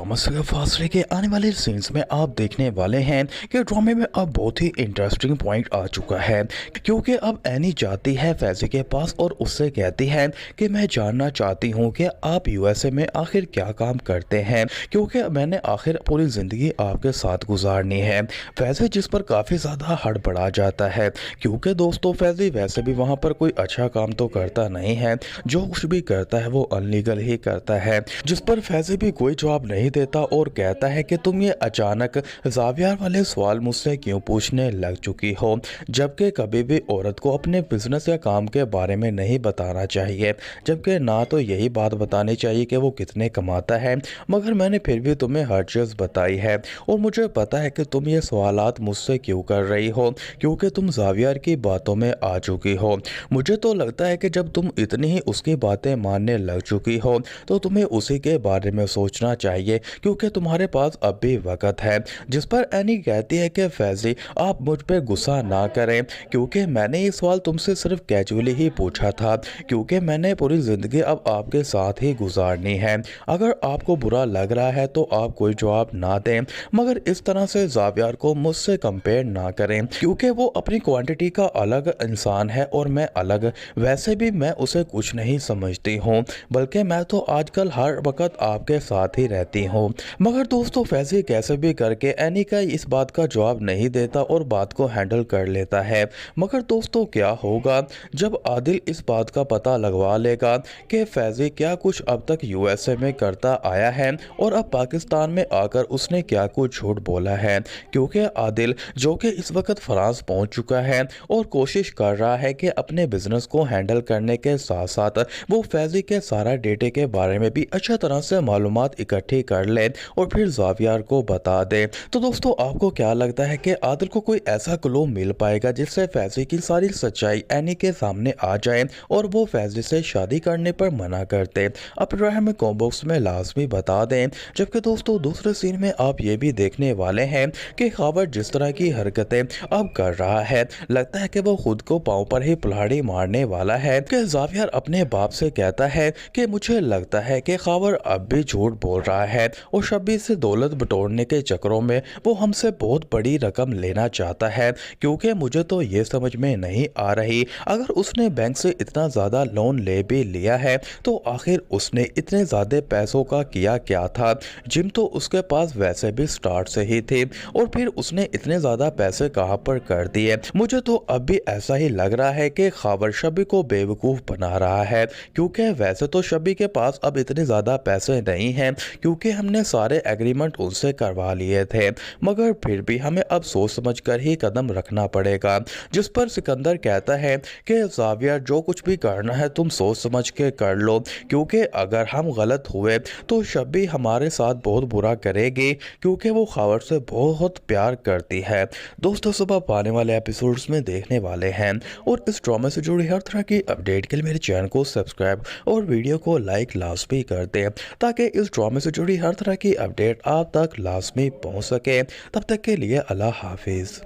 Drama से फासले के आने वाले सीन्स में आप देखने वाले हैं कि ड्रामे में अब बहुत ही इंटरेस्टिंग पॉइंट आ चुका है, क्योंकि अब एनी जाती है फैज़ी के पास और उससे कहती है कि मैं जानना चाहती हूँ कि आप यूएसए में आखिर क्या काम करते हैं, क्योंकि मैंने आखिर पूरी ज़िंदगी आपके साथ गुजारनी है। फैज़ी जिस पर काफ़ी ज़्यादा हड़बड़ा जाता है, क्योंकि दोस्तों फैज़ी वैसे भी वहाँ पर कोई अच्छा काम तो करता नहीं है, जो कुछ भी करता है वो अनलीगल ही करता है, जिस पर फैज़ी भी कोई जवाब नहीं देता और कहता है कि तुम ये अचानक ज़ावियर वाले सवाल मुझसे क्यों पूछने लग चुकी हो, जबकि कभी भी औरत को अपने बिजनेस या काम के बारे में नहीं बताना चाहिए, जबकि ना तो यही बात बतानी चाहिए कि वो कितने कमाता है, मगर मैंने फिर भी तुम्हें हर चीज़ बताई है और मुझे पता है कि तुम ये सवालात मुझसे क्यों कर रही हो, क्योंकि तुम ज़ावियर की बातों में आ चुकी हो। मुझे तो लगता है कि जब तुम इतनी ही उसकी बातें मानने लग चुकी हो तो तुम्हें उसी के बारे में सोचना चाहिए, क्योंकि तुम्हारे पास अब भी वक्त है। जिस पर एनी कहती है कि फैज़ी आप मुझ पर गुस्सा ना करें, क्योंकि मैंने ये सवाल तुमसे सिर्फ कैजुअली ही पूछा था, क्योंकि मैंने पूरी ज़िंदगी अब आपके साथ ही गुजारनी है। अगर आपको बुरा लग रहा है तो आप कोई जवाब ना दें, मगर इस तरह से ज़ावियर को मुझसे कंपेयर ना करें, क्योंकि वो अपनी क्वांटिटी का अलग इंसान है और मैं अलग। वैसे भी मैं उसे कुछ नहीं समझती हूँ, बल्कि मैं तो आजकल हर वक्त आपके साथ ही रहती हूँ। मगर दोस्तों फैज़ी कैसे भी करके एनी का इस बात का जवाब नहीं देता और बात को हैंडल कर लेता है। मगर दोस्तों क्या होगा जब आदिल इस बात का पता लगवा लेगा कि फैज़ी क्या कुछ अब तक यूएसए में करता आया है और अब पाकिस्तान में आकर उसने क्या कुछ झूठ बोला है, क्योंकि आदिल जो कि इस वक्त फ्रांस पहुंच चुका है और कोशिश कर रहा है कि अपने बिजनेस को हैंडल करने के साथ साथ वो फैज़ी के सारा डेटे के बारे में भी अच्छा तरह से मालूमात इकट्ठी कर ले और फिर ज़ावियर को बता दे। तो दोस्तों आपको क्या लगता है कि आदिल को कोई ऐसा क्लू मिल पाएगा जिससे फैज़ी की सारी सच्चाई एनी के सामने आ जाए और वो फैज़ी से शादी करने पर मना करते? अब राय में कमेंट बॉक्स में लाजमी बता दें। जबकि दोस्तों दूसरे सीन में आप ये भी देखने वाले हैं कि खबर जिस तरह की हरकतें अब कर रहा है, लगता है कि वो खुद को पाँव पर ही कुल्हाड़ी मारने वाला है। कि ज़ावियर अपने बाप से कहता है कि मुझे लगता है कि खबर अब भी झूठ बोल रहा है और शब्बीर से दौलत बटोरने के चक्करों में वो हमसे बहुत बड़ी रकम लेना चाहता है, क्योंकि मुझे तो ये समझ में नहीं आ रही, अगर उसने बैंक से इतना ज़्यादा लोन ले भी लिया है तो आखिर उसने इतने ज़्यादा पैसों का किया क्या था। जिम तो उसके पास वैसे भी स्टार्ट से ही थी और फिर उसने इतने ज़्यादा पैसे कहाँ पर कर दिए। मुझे तो अब भी ऐसा ही लग रहा है कि खबर शब्बी को बेवकूफ़ बना रहा है, क्योंकि वैसे तो शब्बी के पास अब इतने ज़्यादा पैसे नहीं हैं, क्योंकि हमने सारे एग्रीमेंट उनसे करवा लिए थे, मगर फिर भी हमें अब सोच समझ कर ही कदम रखना पड़ेगा। जिस पर सिकंदर कहता है कि ज़ावियर जो कुछ भी करना है तुम सोच समझ के कर लो, क्योंकि अगर हम गलत हुए तो शब्बी हमारे साथ बहुत बुरा करेगी, क्योंकि वो खबर से बहुत प्यार करती है। दोस्तों सुबह आने वाले एपिसोड्स में देखने वाले हैं और इस ड्रामा से जुड़ी हर तरह की अपडेट के लिए मेरे चैनल को सब्सक्राइब और वीडियो को लाइक लाजमी कर दें, ताकि इस ड्रामे से जुड़ी हर तरह की अपडेट आप तक लाजमी पहुंच सके। तब तक के लिए अल्लाह हाफिज़।